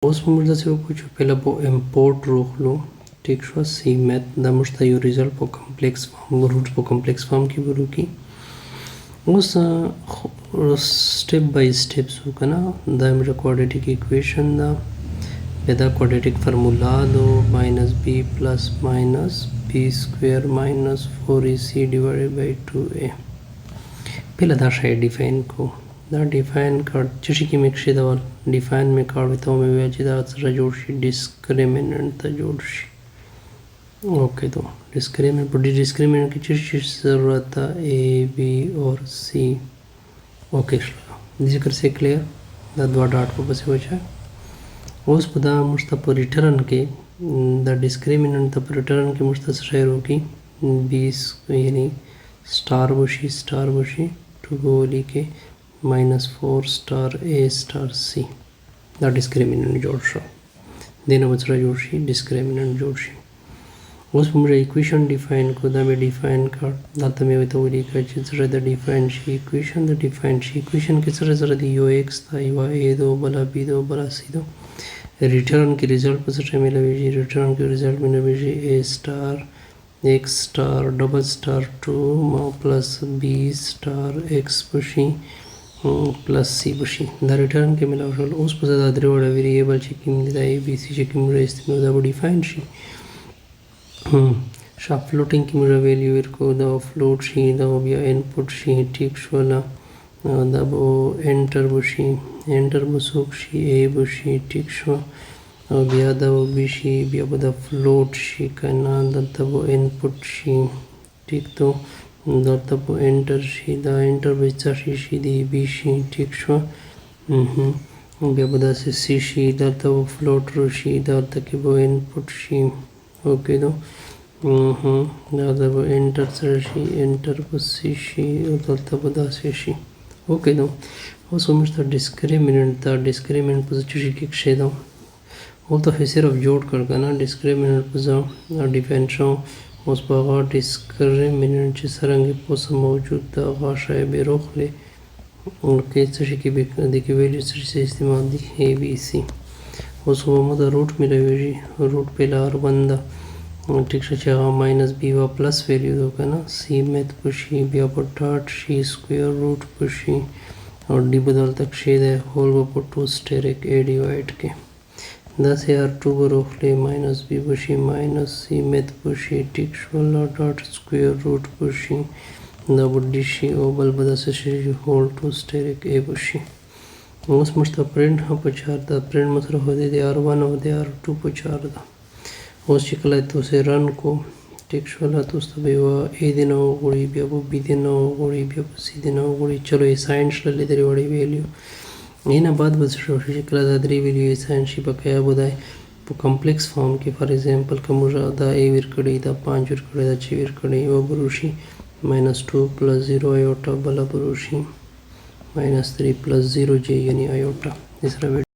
اوس موږ داسې وکړو چې پهله به امپورټ روغلو ټیک شوه سی میت دا موږ ته یو ریزلټ په کمپلیکس فارم روټ په کمپلیکس فارم کې به وکړي اوس سټیپ بای سټیپس که نه دا موږ کوادریټیک ایکویشن ده بیا دا کوادریټیک فارمولا ده ماینس بی پلس ماینس بی سکویر ماینس 4ac ډیوایډ بای 2a پهله دا شی ډیفاین کو دا ډیفاین کړ چې شي کې مې کښېدول ډیفاین مې کړ ورته مې وویل چې دا سره جوړ شي ډسکریمننټ ته جوړ شي اوکې تو ډسکریمننټ په ډسکریمننټ کې چې شي ضرورت ده اے بی اور سی اوکې شو د ذکر سے کلیر دا دوه ډاټ په پسې وچه اوس په دا موږ ته په ریټرن کې دا ډسکریمننټ ته په ریټرن کې موږ ته څه شی راوکړي بی یعنی स्टार वशी टू गोली के -4 स्टार ए स्टार सी दा डिस्क्रिमिनेंट जोड़ शो देना बचरा जोड़ शी डिस्क्रिमिनेंट जोड़ शी उस मुझे इक्वेशन डिफाइन को दा में डिफाइन कर दाता में तो वही का जरा दा डिफाइन शी इक्वेशन के जरा दी यो एक्स था यो ए दो बला बी दो बला सी दो रिटर्न के रिजल्ट पर से मिलेगी रिटर्न के रिजल्ट में मिलेगी A star x star double star 2 plus b star x बशी प्लस c बशी दा रिटर्न के मिला उस पर ज़्यादा दरे वाला वेरिएबल चेकिंग दा a b c चेकिंग मुझे इस्तेमाल दा डिफाइन शी शा फ्लोटिंग की मुझे वैल्यू को दा फ्लोट शी दा बिया इनपुट शी ठीक वाला दा वो एंटर बसोक शी a बशी ठीक शो بیا دا بی شي بیا به دا فلوټ شي کنه دلته به انپوټ شي ټیک تو دلته به انټر شي دا انټر به څه شي دی بی شي ټیک شو بیا به داسې سی شي دلته به فلوټ شي دلته کې به انپوټ شي اوکې نو دا به انټر سره شي انټر به سی شي او دلته به داسې شي اوکې نو اوس موږ ته ډسکریمننټ په څه شي کې کښېږدو वो तो फिर सिर्फ जोड़ कर ना डिस्क्रिमिनेंट पर डिफाइन शो उस पर डिस्क्रिमिनेंट ची सरंगे पोस मौजूद था गाशा बे रोक ले उनके सशी की देखी वैल्यू सशी से इस्तेमाल दी ए बी सी उस वो मदा रूट मिले वेजी रूट पे लार बंदा ठीक से चाहा माइनस बी वा प्लस वैल्यू दो का ना सी मैथ पुशी बिया पर डॉट शी स्क्वायर रूट पुशी और डी बदल तक शेद है होल वो टू स्टेरिक ए डिवाइड के 10 यार 2 बरोखले माइनस बी बशी माइनस सी मेथ बशी टिक वाला डॉट स्क्वायर रूट बशी दा बड्डी शी ओ बल बदा से शी होल टू स्टेरिक ए बशी उस मुश्ता प्रिंट हाँ पचार दा प्रिंट मसरा हो दे R1 हो दे R2 पचार दा उस शिकला तो से रन को टिक वाला तो उस तबे वा ए दिन हो गोड़ी बिया वो बी दिन हो गोड़ी बिया वो सी दिन हो गोड़ी चलो ये साइंस ले तेरी बड़ी वैल्यू اینا بعد بس شوشي کله دا درې ویلیو ساين شي بقایا بودای په کمپلیکس فارم کې فار ایگزامپل کوم دا ا ور کړی دا 5 ور کړی دا 6 ور کړی او بروشي -2 + 0 ایوټا بل بروشي -3 + 0 j یعنی ایوټا